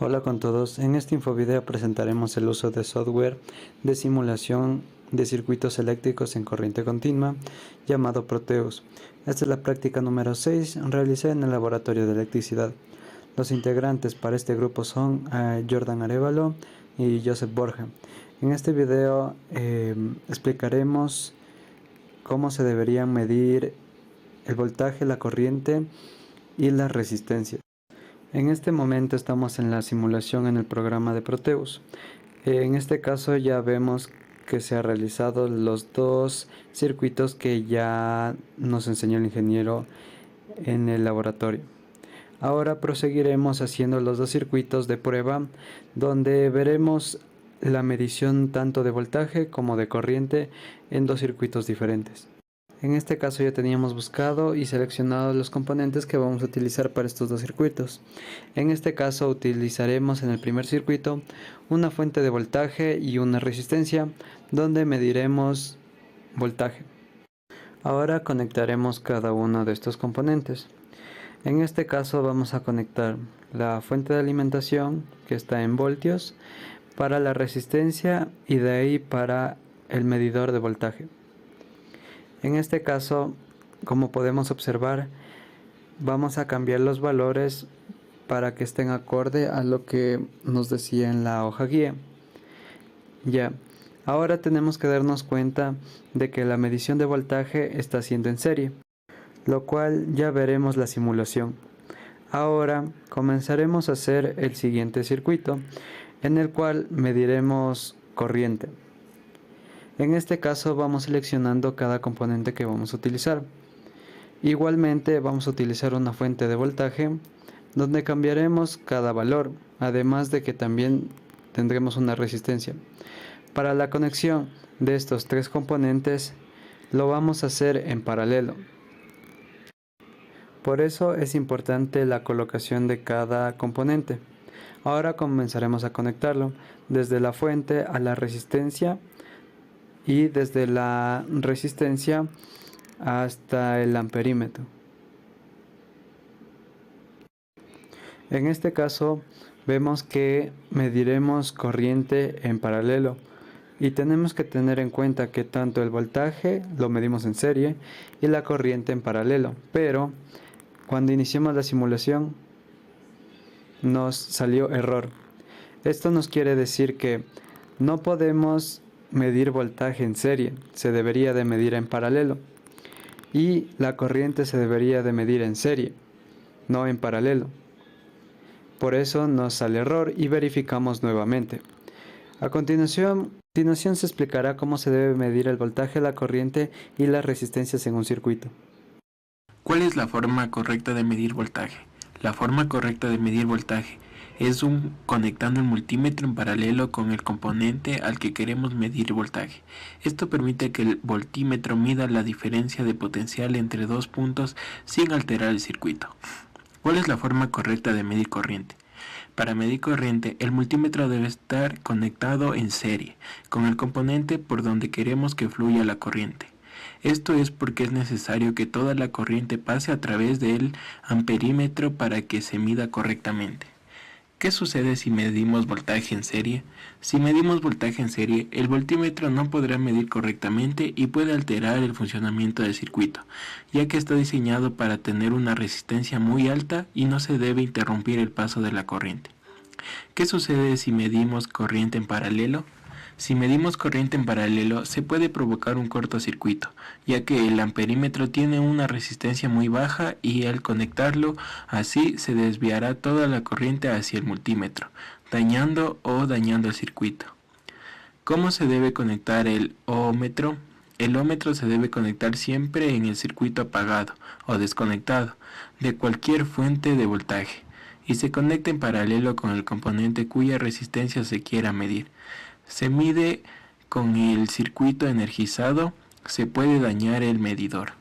Hola con todos, en este infovideo presentaremos el uso de software de simulación de circuitos eléctricos en corriente continua llamado Proteus. Esta es la práctica número 6 realizada en el laboratorio de electricidad. Los integrantes para este grupo son Jordan Arevalo y Joseph Borja. En este video explicaremos cómo se deberían medir el voltaje, la corriente y la resistencia. En este momento estamos en la simulación en el programa de Proteus. En este caso ya vemos que se han realizado los dos circuitos que ya nos enseñó el ingeniero en el laboratorio. Ahora proseguiremos haciendo los dos circuitos de prueba donde veremos la medición tanto de voltaje como de corriente en dos circuitos diferentes. En este caso ya teníamos buscado y seleccionado los componentes que vamos a utilizar para estos dos circuitos. En este caso utilizaremos en el primer circuito una fuente de voltaje y una resistencia donde mediremos voltaje. Ahora conectaremos cada uno de estos componentes. En este caso vamos a conectar la fuente de alimentación que está en voltios para la resistencia y de ahí para el medidor de voltaje. En este caso, como podemos observar, vamos a cambiar los valores para que estén acorde a lo que nos decía en la hoja guía. Ya, ahora tenemos que darnos cuenta de que la medición de voltaje está haciendo en serie, lo cual ya veremos la simulación. Ahora comenzaremos a hacer el siguiente circuito, en el cual mediremos corriente. En este caso vamos seleccionando cada componente que vamos a utilizar. Igualmente vamos a utilizar una fuente de voltaje donde cambiaremos cada valor, además de que también tendremos una resistencia. Para la conexión de estos tres componentes lo vamos a hacer en paralelo. Por eso es importante la colocación de cada componente. Ahora comenzaremos a conectarlo desde la fuente a la resistencia y desde la resistencia hasta el amperímetro. En este caso vemos que mediremos corriente en paralelo y tenemos que tener en cuenta que tanto el voltaje lo medimos en serie y la corriente en paralelo, pero cuando iniciamos la simulación nos salió error. Esto nos quiere decir que no podemos medir voltaje en serie, se debería de medir en paralelo, y la corriente se debería de medir en serie, no en paralelo. Por eso nos sale error y verificamos nuevamente. A continuación se explicará cómo se debe medir el voltaje, la corriente y las resistencias en un circuito. ¿Cuál es la forma correcta de medir voltaje? La forma correcta de medir voltaje es conectando el multímetro en paralelo con el componente al que queremos medir voltaje. Esto permite que el voltímetro mida la diferencia de potencial entre dos puntos sin alterar el circuito. ¿Cuál es la forma correcta de medir corriente? Para medir corriente, el multímetro debe estar conectado en serie con el componente por donde queremos que fluya la corriente. Esto es porque es necesario que toda la corriente pase a través del amperímetro para que se mida correctamente. ¿Qué sucede si medimos voltaje en serie? Si medimos voltaje en serie, el voltímetro no podrá medir correctamente y puede alterar el funcionamiento del circuito, ya que está diseñado para tener una resistencia muy alta y no se debe interrumpir el paso de la corriente. ¿Qué sucede si medimos corriente en paralelo? Si medimos corriente en paralelo, se puede provocar un cortocircuito, ya que el amperímetro tiene una resistencia muy baja y al conectarlo, así se desviará toda la corriente hacia el multímetro, dañando el circuito. ¿Cómo se debe conectar el ohmómetro? El ohmómetro se debe conectar siempre en el circuito apagado o desconectado de cualquier fuente de voltaje y se conecta en paralelo con el componente cuya resistencia se quiera medir. Se mide con el circuito energizado, se puede dañar el medidor.